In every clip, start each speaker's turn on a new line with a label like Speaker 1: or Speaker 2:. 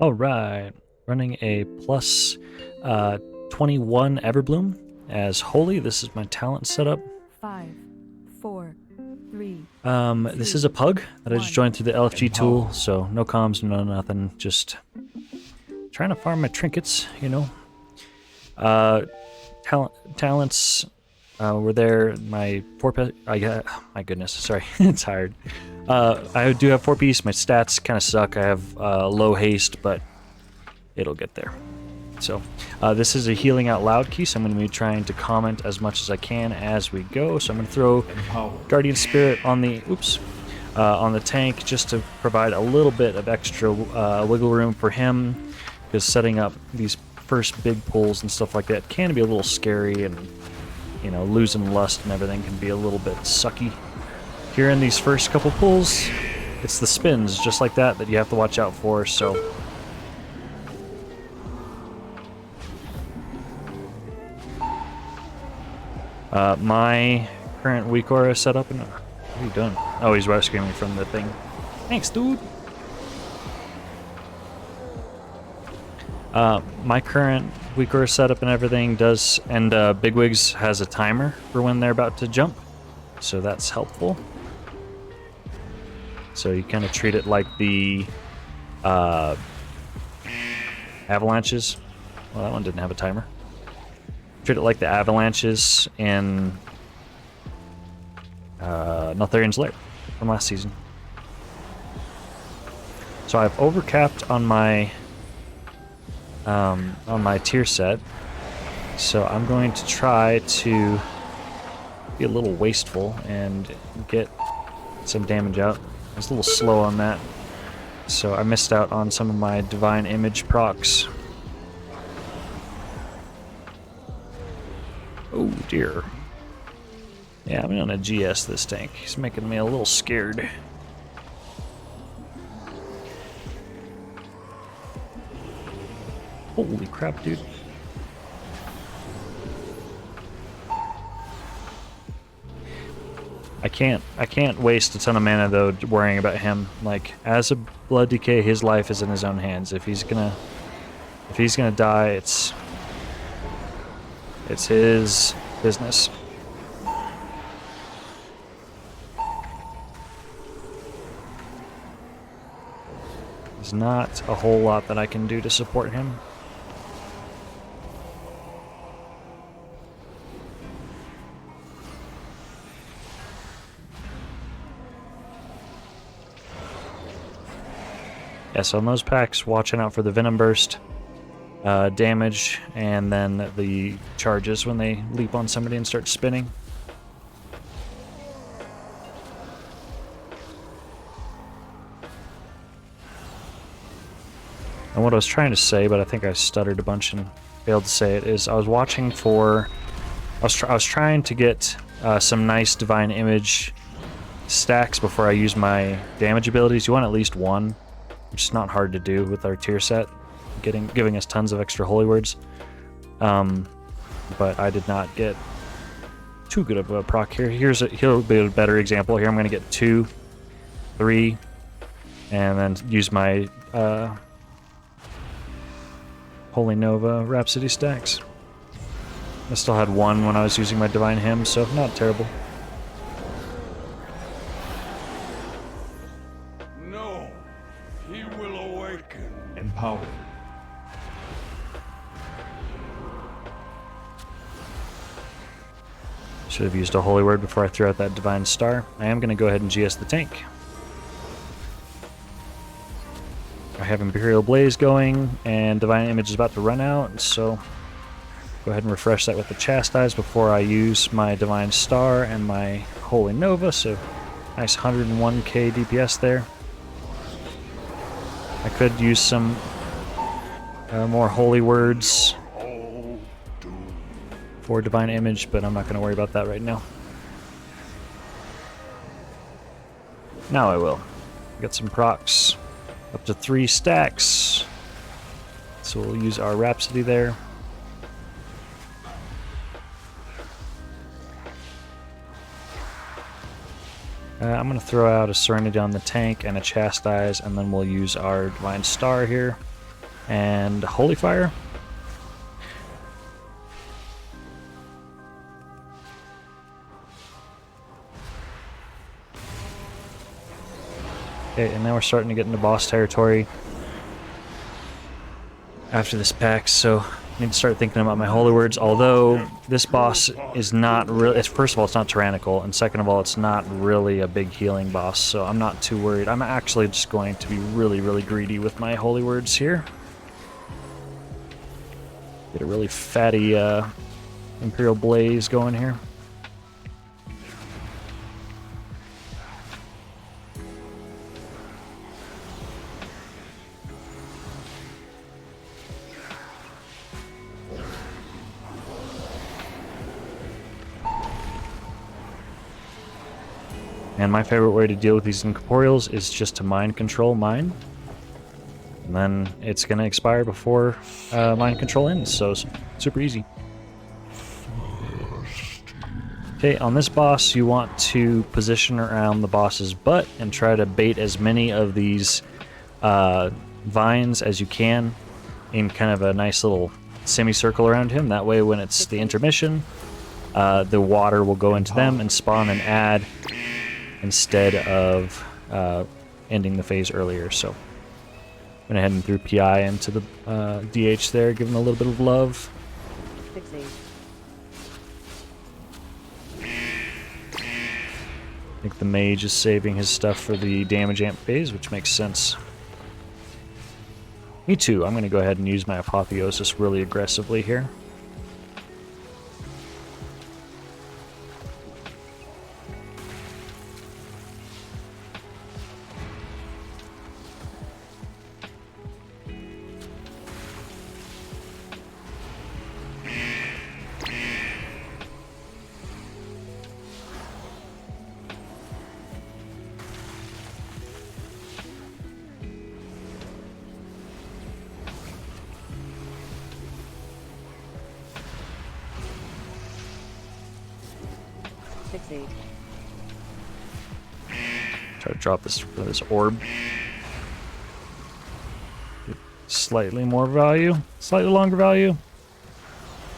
Speaker 1: All right, running a plus 21 Everbloom as holy. This is my talent setup.
Speaker 2: 5, 4, 3.
Speaker 1: This is a PUG that I just joined through the LFG tool,
Speaker 3: Empower.
Speaker 1: so no comms, no nothing. Just trying to farm my trinkets, you know. Talents were there. My my goodness, sorry, it's hard. I do have 4-piece. My stats kind of suck. I have low haste, but it'll get there. So this is a healing out loud key, so I'm going to be trying to comment as much as I can as we go. So I'm going to throw
Speaker 3: Empower.
Speaker 1: Guardian Spirit on the on the tank just to provide a little bit of extra wiggle room for him, because setting up these first big pulls and stuff like that can be a little scary, and you know, losing lust and everything can be a little bit sucky. Here in these first couple pulls, it's the spins just like that that you have to watch out for. So my current weak aura setup, and what are you doing? Oh, he's rescuing me from the thing. Thanks, dude. My current weak aura setup and everything does, and Bigwigs has a timer for when they're about to jump, so that's helpful. So you kind of treat it like the avalanches. Well, that one didn't have a timer. Treat it like the avalanches in Neltharion's Lair from last season. So I've overcapped on my tier set, so I'm going to try to be a little wasteful and get some damage out. I was a little slow on that, so I missed out on some of my divine image procs. Oh dear. Yeah, I'm gonna GS this tank. He's making me a little scared. Holy crap, dude. I can't waste a ton of mana though worrying about him. Like, as a blood decay, his life is in his own hands. If he's gonna die, it's his business. There's not a whole lot that I can do to support him. Yeah, so on those packs, watching out for the Venom Burst damage, and then the charges when they leap on somebody and start spinning. And what I was trying to say, but I think I stuttered a bunch and failed to say it, is I was watching for... I was trying to get some nice Divine Image stacks before I use my damage abilities. You want at least one, which is not hard to do with our tier set, giving us tons of extra holy words. But I did not get too good of a proc here. Here'll be a better example. Here I'm going to get 2, 3, and then use my Holy Nova Rhapsody stacks. I still had 1 when I was using my Divine Hymn, so not terrible.
Speaker 3: No, he will awaken. Empower.
Speaker 1: Should have used a Holy Word before I threw out that Divine Star. I am going to go ahead and GS the tank. I have Imperial Blaze going, and Divine Image is about to run out, so go ahead and refresh that with the Chastise before I use my Divine Star and my Holy Nova, so nice 101k DPS there. I could use some more Holy Words for Divine Image, but I'm not going to worry about that right now. Now I will. Got some procs. Up to 3 stacks. So we'll use our Rhapsody there. I'm going to throw out a Serenity on the tank and a Chastise, and then we'll use our Divine Star here. And Holy Fire. Okay, and now we're starting to get into boss territory after this pack, so I need to start thinking about my holy words, although this boss is not really, first of all, it's not tyrannical, and second of all, it's not really a big healing boss, so I'm not too worried. I'm actually just going to be really, really greedy with my holy words here. Get a really fatty Imperial Blaze going here. And my favorite way to deal with these incorporeals is just to mind control mine. And then it's going to expire before mind control ends, so it's super easy. Okay, on this boss, you want to position around the boss's butt and try to bait as many of these vines as you can in kind of a nice little semicircle around him. That way, when it's the intermission, the water will go into them and spawn an ad instead of ending the phase earlier. So went ahead and threw PI into the DH there, give him a little bit of love. I think the mage is saving his stuff for the damage amp phase, which makes sense. Me too. I'm going to go ahead and use my Apotheosis really aggressively here. Try to drop this orb. Get slightly more value, slightly longer value.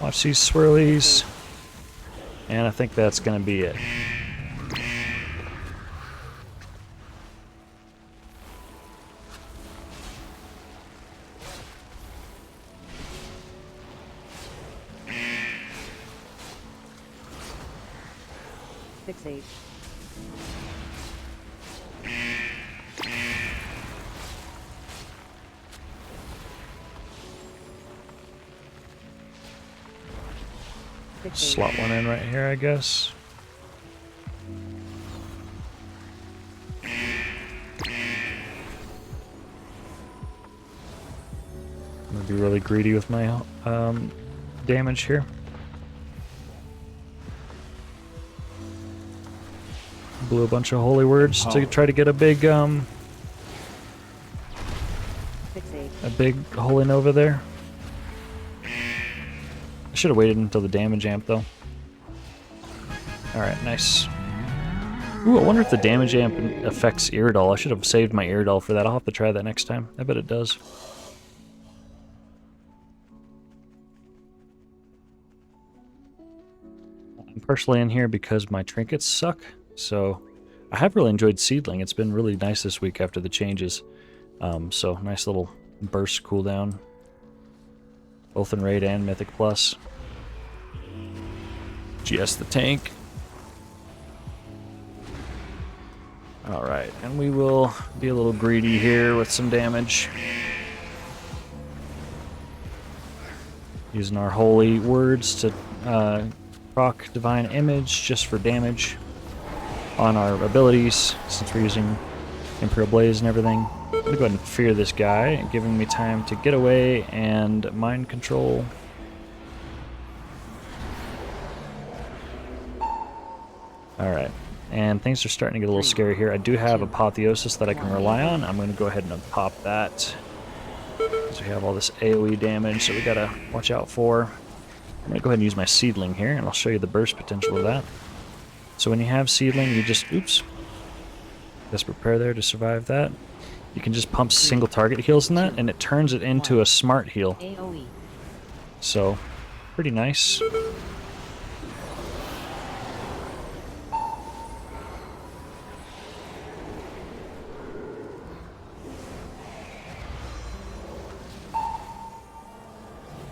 Speaker 1: Watch these swirlies. And I think that's going to be it.
Speaker 4: Fixate.
Speaker 1: Slot one in right here, I guess. I'm gonna be really greedy with my damage here. Blew a bunch of holy words to try to get a big holy nova there. I should have waited until the damage amp though. Alright, nice. Ooh, I wonder if the damage amp affects Iridol. I should have saved my Iridol for that. I'll have to try that next time. I bet it does. I'm partially in here because my trinkets suck. So I have really enjoyed Seedling. It's been really nice this week after the changes. So nice little burst cooldown. Both in Raid and Mythic Plus. GS the tank. Alright, and we will be a little greedy here with some damage. Using our holy words to proc Divine Image just for damage on our abilities, since we're using Imperial Blaze and everything. I'm going to go ahead and fear this guy, giving me time to get away and mind control. Alright, and things are starting to get a little scary here. I do have Apotheosis that I can rely on. I'm going to go ahead and pop that, because we have all this AoE damage that we got to watch out for. I'm going to go ahead and use my Seedling here, and I'll show you the burst potential of that. So when you have Seedling, you just, oops, Desperate Prayer there to survive that. You can just pump single target heals in that, and it turns it into a smart heal.
Speaker 4: AoE.
Speaker 1: So, pretty nice.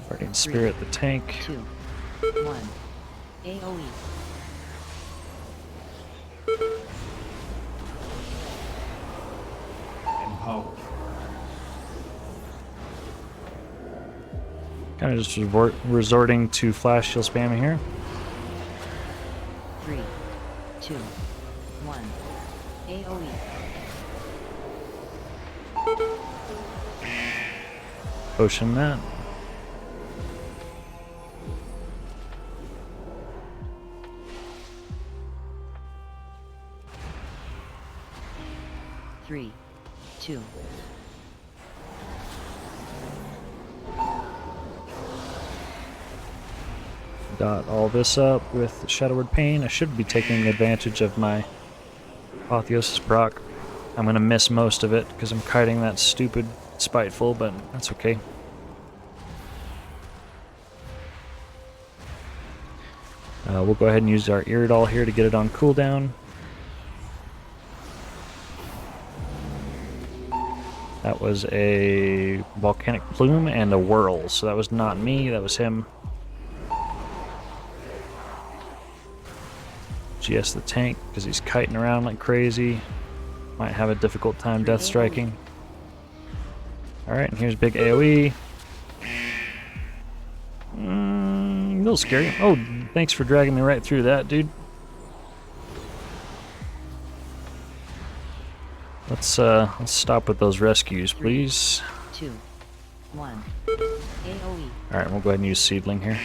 Speaker 1: Guardian Spirit, the tank.
Speaker 4: 2, 1. AoE.
Speaker 3: Empowered.
Speaker 1: Kind of just resorting to flash heal spamming here.
Speaker 4: 3, 2, 1. AoE.
Speaker 1: Potion that.
Speaker 4: Three, 2.
Speaker 1: Got all this up with Shadowward Pain. I should be taking advantage of my Apotheosis proc. I'm gonna miss most of it because I'm kiting that stupid Spiteful, but that's okay. We'll go ahead and use our Iridol here to get it on cooldown. That was a Volcanic Plume and a Whirl, so that was not me, that was him. GS the tank, because he's kiting around like crazy. Might have a difficult time death striking. Alright, and here's big AoE. A little scary. Oh, thanks for dragging me right through that, dude. Let's stop with those rescues, please.
Speaker 4: 2, 1. AoE.
Speaker 1: Alright, we'll go ahead and use Seedling here.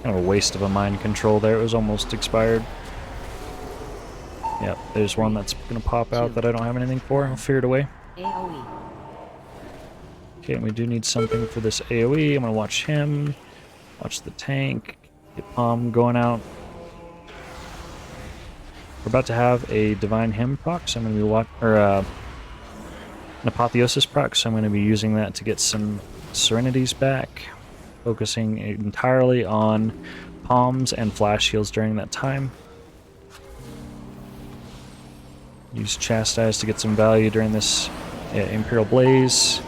Speaker 1: Kind of a waste of a mind control there. It was almost expired. Yep, there's one that's gonna pop out that I don't have anything for. I'll figure it away.
Speaker 4: AoE.
Speaker 1: Okay, and we do need something for this AoE. I'm gonna watch him. Watch the tank. Get Palm going out. We're about to have a Divine Hymn proc, so I'm gonna be an Apotheosis proc, so I'm gonna be using that to get some Serenities back. Focusing entirely on Palms and Flash heals during that time. Use Chastise to get some value during this Imperial Blaze.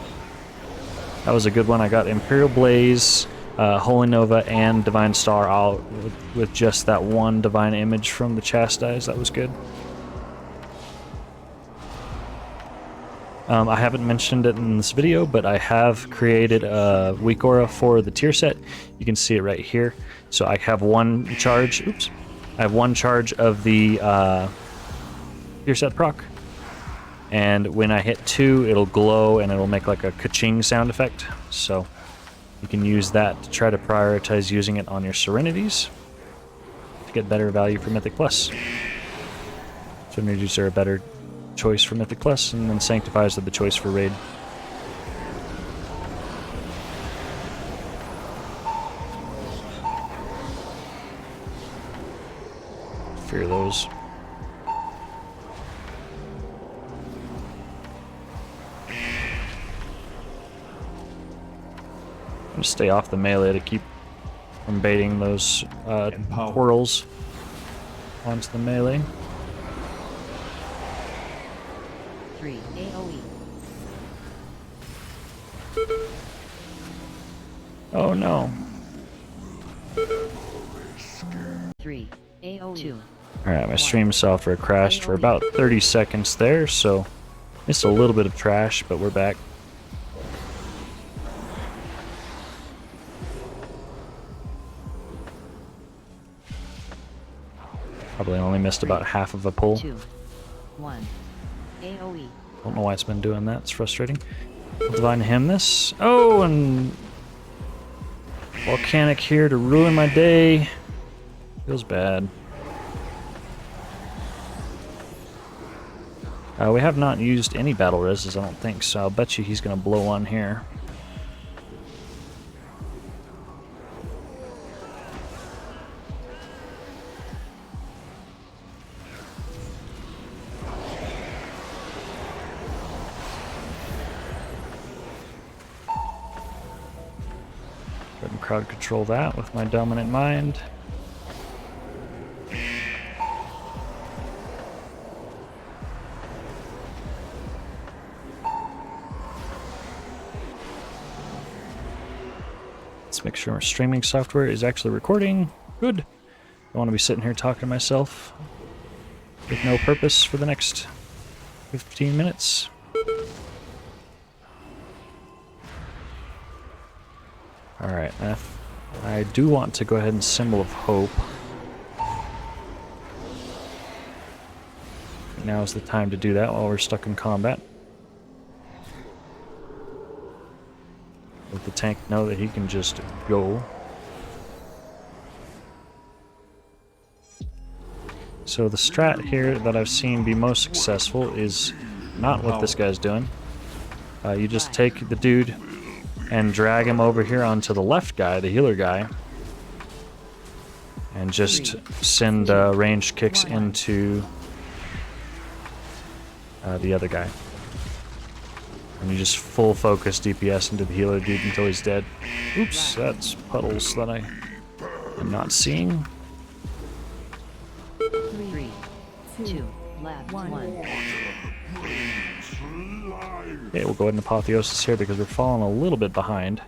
Speaker 1: That was a good one. I got Imperial Blaze, Holy Nova, and Divine Star out with just that one Divine Image from the Chastise. That was good. I haven't mentioned it in this video, but I have created a weak aura for the tier set. You can see it right here. So I have one charge. Oops. I have one charge of the tier set proc. And when I hit 2, it'll glow and it'll make like a ka-ching sound effect. So you can use that to try to prioritize using it on your Serenities to get better value for Mythic Plus. Serenities are a better choice for Mythic Plus, and then Sanctifies are the choice for Raid. Fear those. I'm gonna stay off the melee to keep from baiting those whirls onto the melee.
Speaker 4: 3. AoE.
Speaker 1: Oh no.
Speaker 4: 3. AoE. 2.
Speaker 1: Alright, my stream software crashed for about 30 seconds there, so missed a little bit of trash, but we're back. Probably only missed about half of a pull.
Speaker 4: 2. 1. AoE.
Speaker 1: Don't know why it's been doing that. It's frustrating. I'll Divine Hymn this. Oh, and Volcanic here to ruin my day. Feels bad. We have not used any battle reses, I don't think, so I'll bet you he's going to blow one here. crowd control that with my dominant mind. Let's make sure our streaming software is actually recording. Good. I want to be sitting here talking to myself with no purpose for the next 15 minutes. Alright, I do want to go ahead and Symbol of Hope. Now is the time to do that while we're stuck in combat. Let the tank know that he can just go. So the strat here that I've seen be most successful is not what this guy's doing. You just take the dude and drag him over here onto the left guy, the healer guy, and just send ranged kicks into the other guy. And you just full focus DPS into the healer dude until he's dead. Oops, that's puddles that I am not seeing.
Speaker 4: 3, 2, left, 1.
Speaker 1: Okay, we'll go ahead and Apotheosis here because we're falling a little bit behind.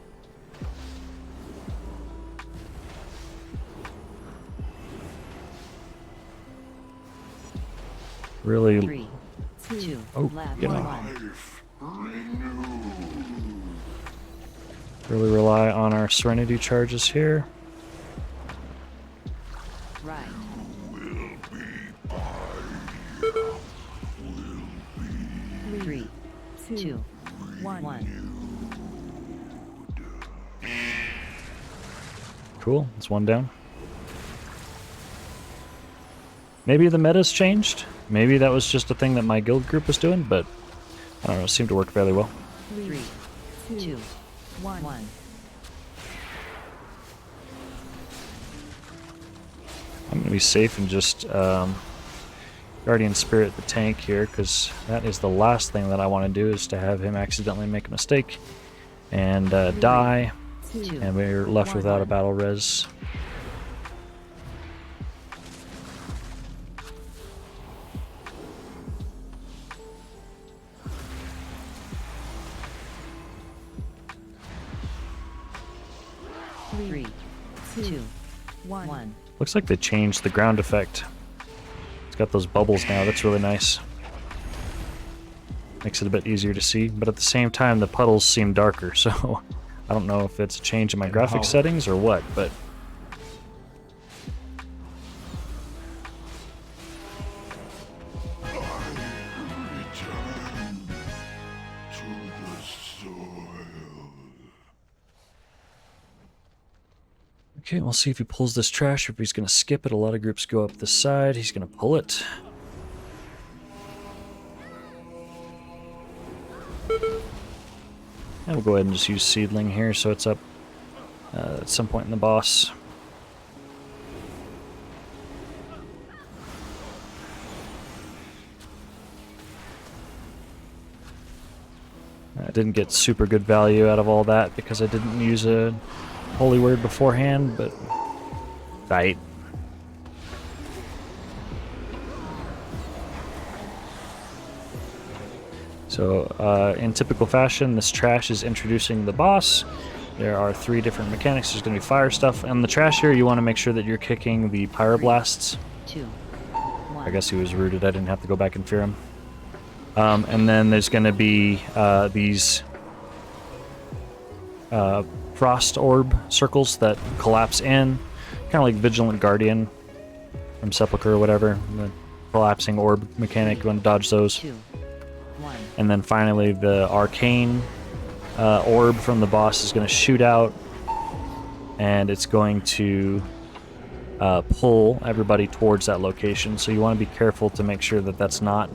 Speaker 1: Really...
Speaker 4: 3, 2,
Speaker 1: Oh,
Speaker 4: left,
Speaker 1: get him.
Speaker 4: 1.
Speaker 1: Really rely on our Serenity charges here.
Speaker 4: Right. 3, 2, 1.
Speaker 1: Cool, that's one down. Maybe the meta's changed. Maybe that was just a thing that my guild group was doing, but I don't know, it seemed to work fairly well.
Speaker 4: 3, 2, 1.
Speaker 1: I'm going to be safe and just Guardian Spirit the tank here, because that is the last thing that I want to do, is to have him accidentally make a mistake and die, and we're left without a battle res.
Speaker 4: Three, two, 1.
Speaker 1: Looks like they changed the ground effect. It's got those bubbles now, that's really nice. Makes it a bit easier to see, but at the same time the puddles seem darker, so I don't know if it's a change in my graphics settings or what, but... Okay, we'll see if he pulls this trash or if he's going to skip it. A lot of groups go up the side. He's going to pull it. And we'll go ahead and just use Seedling here so it's up at some point in the boss. I didn't get super good value out of all that because I didn't use a holy word beforehand, but right. So in typical fashion, this trash is introducing the boss. There are 3 different mechanics. There's going to be fire stuff. And the trash here, you want to make sure that you're kicking the pyroblasts.
Speaker 4: 2, 1.
Speaker 1: I guess he was rooted. I didn't have to go back and fear him. And then there's going to be these frost orb circles that collapse in, kind of like Vigilant Guardian from Sepulchre or whatever. The collapsing orb mechanic, you want to dodge those.
Speaker 4: 2, 1.
Speaker 1: And then finally the arcane orb from the boss is going to shoot out, and it's going to pull everybody towards that location. So you want to be careful to make sure that that's not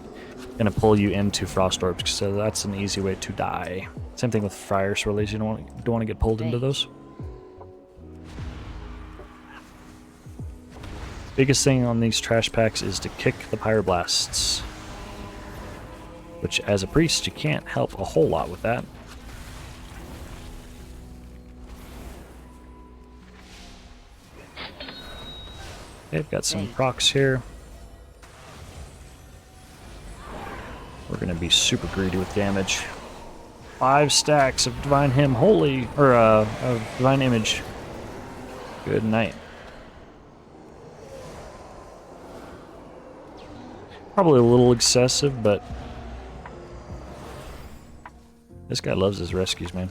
Speaker 1: going to pull you into frost orbs, so that's an easy way to die. Same thing with fire swirlies. You don't want to get pulled into those. Biggest thing on these trash packs is to kick the pyroblasts, which as a priest you can't help a whole lot with that. They've got some procs here. We're gonna be super greedy with damage. 5 stacks of Divine Hymn, holy, or of Divine Image. Good night. Probably a little excessive, but this guy loves his rescues, man.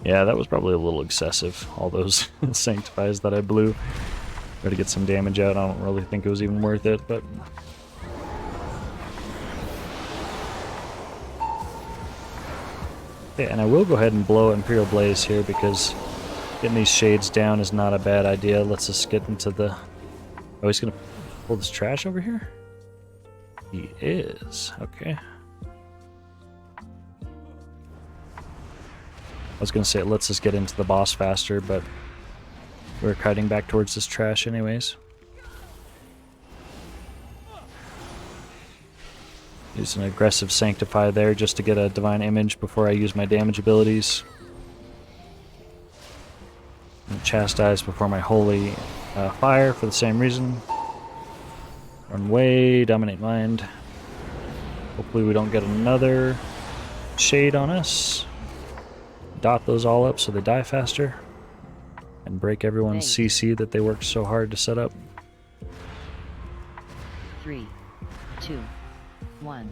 Speaker 1: Yeah, that was probably a little excessive, all those Sanctifies that I blew. Try to get some damage out. I don't really think it was even worth it, but... Okay, and I will go ahead and blow Imperial Blaze here because getting these shades down is not a bad idea. Let's just get into the... Oh, he's gonna pull this trash over here? He is. Okay. I was gonna say it lets us get into the boss faster, but we're kiting back towards this trash anyways. Use an aggressive Sanctify there just to get a Divine Image before I use my damage abilities. And Chastise before my Holy Fire for the same reason. Run away, Dominate Mind. Hopefully we don't get another shade on us. Dot those all up so they die faster. And break everyone's CC that they worked so hard to set up.
Speaker 4: 3, 2, 1.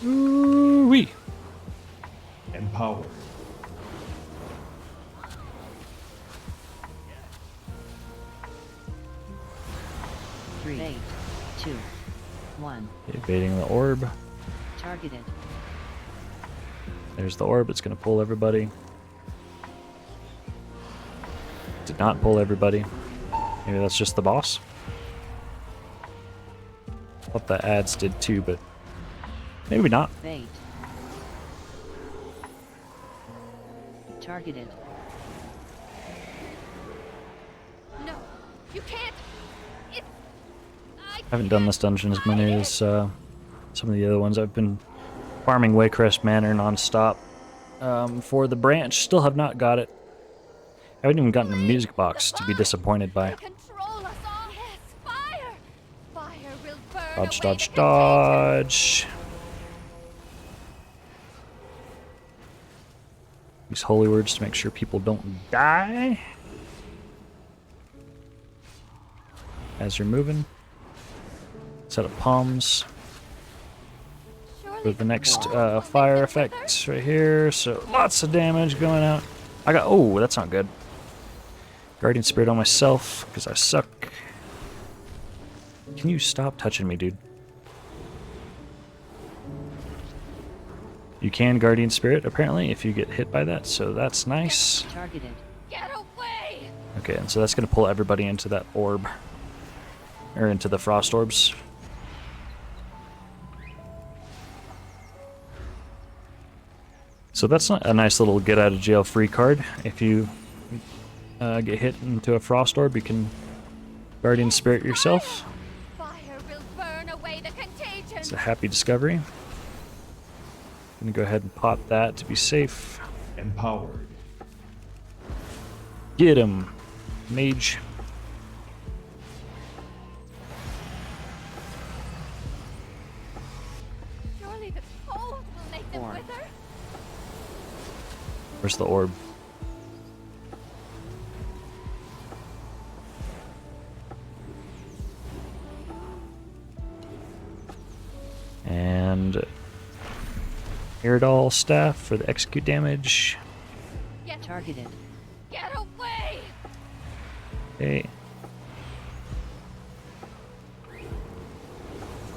Speaker 1: Ooh-wee.
Speaker 3: Empower.
Speaker 4: Three, 2, 1.
Speaker 1: Evading the orb.
Speaker 4: Targeted.
Speaker 1: There's the orb. It's going to pull everybody. Did not pull everybody. Maybe that's just the boss. Thought the ads did too, but maybe not.
Speaker 4: Fate. Targeted.
Speaker 5: No, you can't.
Speaker 1: I haven't done this dungeon as many as some of the other ones. I've been farming Waycrest Manor non-stop for the branch. Still have not got it. I haven't even gotten a music box to be disappointed by.
Speaker 5: Control us all. Yes, fire. Fire will burn
Speaker 1: Dodge,
Speaker 5: away
Speaker 1: dodge,
Speaker 5: the
Speaker 1: dodge. Use holy words to make sure people don't die as you're moving. Set up palms for the next fire effect right here. So lots of damage going out. I got, oh, that's not good. Guardian Spirit on myself because I suck. Can you stop touching me, dude? You can Guardian Spirit apparently if you get hit by that, so that's nice.
Speaker 4: Targeted.
Speaker 5: Get away.
Speaker 1: Okay, and so that's gonna pull everybody into that orb. Or into the frost orbs. So that's a nice little get out of jail free card. If you get hit into a frost orb, you can Guardian Spirit yourself.
Speaker 5: Fire will burn away the contagion.
Speaker 1: It's a happy discovery. Gonna go ahead and pop that to be safe.
Speaker 3: Empowered.
Speaker 1: Get him, mage.
Speaker 5: Surely the cold will make them
Speaker 4: 4.
Speaker 5: wither.
Speaker 1: Where's the orb? And Iridol staff for the execute damage.
Speaker 5: Get
Speaker 4: Targeted.
Speaker 5: Get away.
Speaker 1: Okay.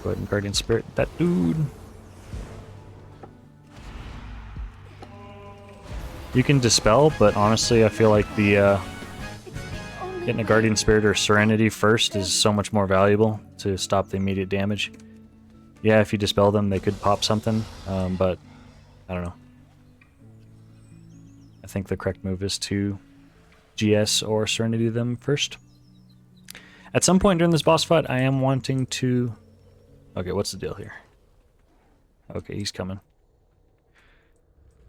Speaker 1: Go ahead and Guardian Spirit that dude. You can dispel, but honestly, I feel like the getting a Guardian Spirit or Serenity first is so much more valuable to stop the immediate damage. Yeah, if you dispel them, they could pop something, but I don't know. I think the correct move is to GS or Serenity them first. At some point during this boss fight, I am wanting to... Okay, what's the deal here? Okay, he's coming.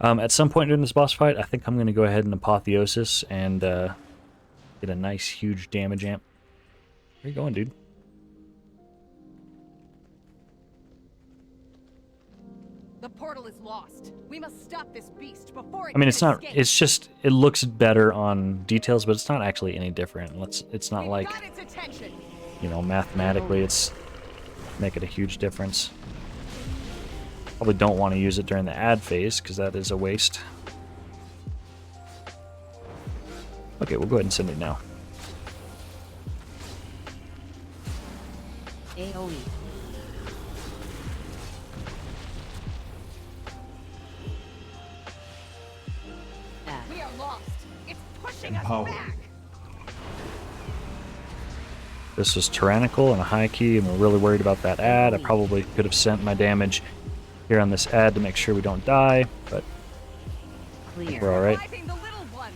Speaker 1: At some point during this boss fight, I think I'm going to go ahead and Apotheosis and get a nice, huge damage amp. Where you going, dude?
Speaker 5: The portal is lost. We must stop this beast before it
Speaker 1: I mean, it's
Speaker 5: can
Speaker 1: not...
Speaker 5: escape.
Speaker 1: It's just... It looks better on details, but it's not actually any different. It's not
Speaker 5: We've
Speaker 1: like,
Speaker 5: got its attention.
Speaker 1: you know, mathematically it's making a huge difference. Probably don't want to use it during the ad phase, because that is a waste. Okay, we'll go ahead and send it now.
Speaker 4: AoE. Ah.
Speaker 5: We are lost. It's pushing us
Speaker 3: Empowered.
Speaker 5: back.
Speaker 1: This was tyrannical and a high key, and we're really worried about that ad. I probably could have sent my damage here on this ad to make sure we don't die, but
Speaker 4: Clear.
Speaker 1: we're alright.
Speaker 5: Reviving the little ones.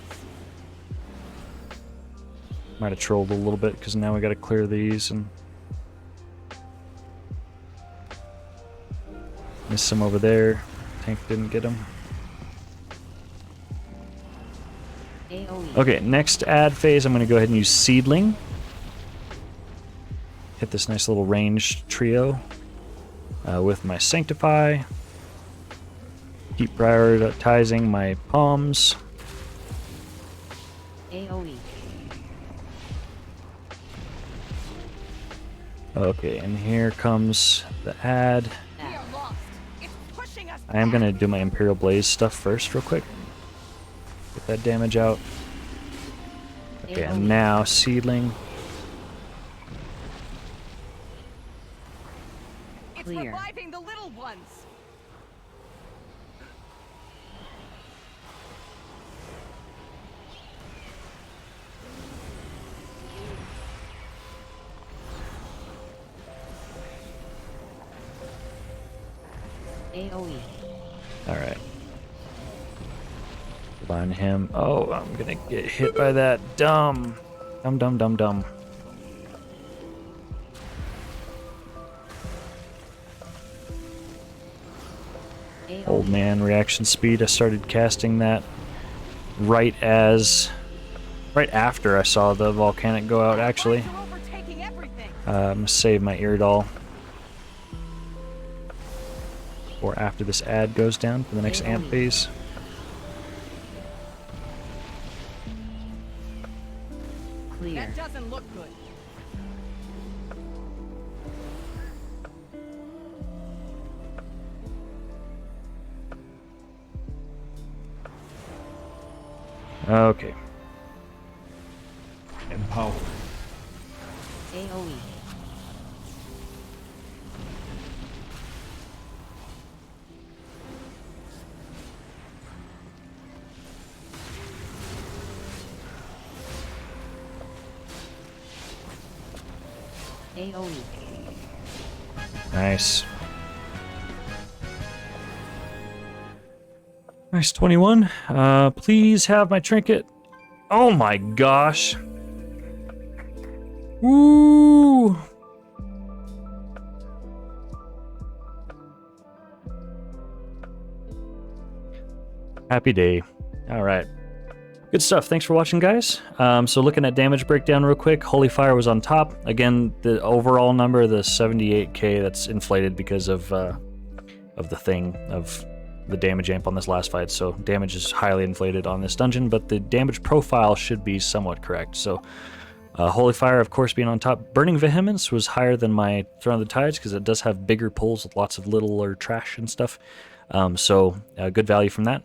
Speaker 1: Might have trolled a little bit, because now we got to clear these and... Missed some over there. Tank didn't get them.
Speaker 4: AoE.
Speaker 1: Okay, next ad phase, I'm going to go ahead and use Seedling. Hit this nice little ranged trio with my Sanctify. Keep prioritizing my palms.
Speaker 4: AoE.
Speaker 1: Okay, and here comes the ad.
Speaker 5: We are lost. It's pushing us
Speaker 1: I am
Speaker 5: back.
Speaker 1: going to do my Imperial Blaze stuff first real quick. Get that damage out. Okay, and now Seedling.
Speaker 5: It's
Speaker 4: Clear.
Speaker 5: reviving the little ones.
Speaker 4: AoE.
Speaker 1: Alright. Divine him. Oh, I'm gonna get hit by that. Dumb. Dumb.
Speaker 4: AoE.
Speaker 1: Old man reaction speed. I started casting that right after I saw the volcanic go out, actually.
Speaker 5: We're overtaking everything.
Speaker 1: I'm gonna save my ear doll. Or after this ad goes down for the next amp phase.
Speaker 4: Clear.
Speaker 5: That doesn't look good.
Speaker 1: Okay.
Speaker 3: Empowered.
Speaker 4: AoE. AoE.
Speaker 1: Nice. Nice 21. Please have my trinket. Oh my gosh. Woo! Happy day. All right. Good stuff. Thanks for watching, guys. So looking at damage breakdown real quick, Holy Fire was on top. Again, the overall number, the 78k, that's inflated because of the thing of the damage amp on this last fight. So damage is highly inflated on this dungeon, but the damage profile should be somewhat correct. So Holy Fire, of course, being on top. Burning Vehemence was higher than my Throne of the Tides because it does have bigger pulls with lots of littler trash and stuff. So good value from that.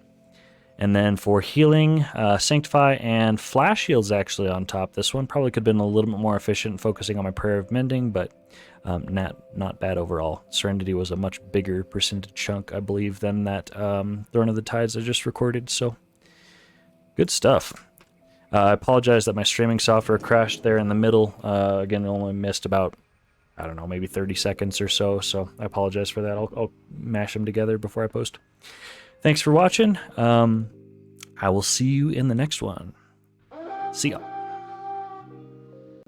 Speaker 1: And then for healing, Sanctify and Flash Shield's actually on top. This one probably could have been a little bit more efficient focusing on my Prayer of Mending, but not bad overall. Serenity was a much bigger percentage chunk, I believe, than that Throne of the Tides I just recorded, so good stuff. I apologize that my streaming software crashed there in the middle. Again, it only missed about, I don't know, maybe 30 seconds or so, so I apologize for that. I'll mash them together before I post. Thanks for watching. I will see you in the next one. See ya.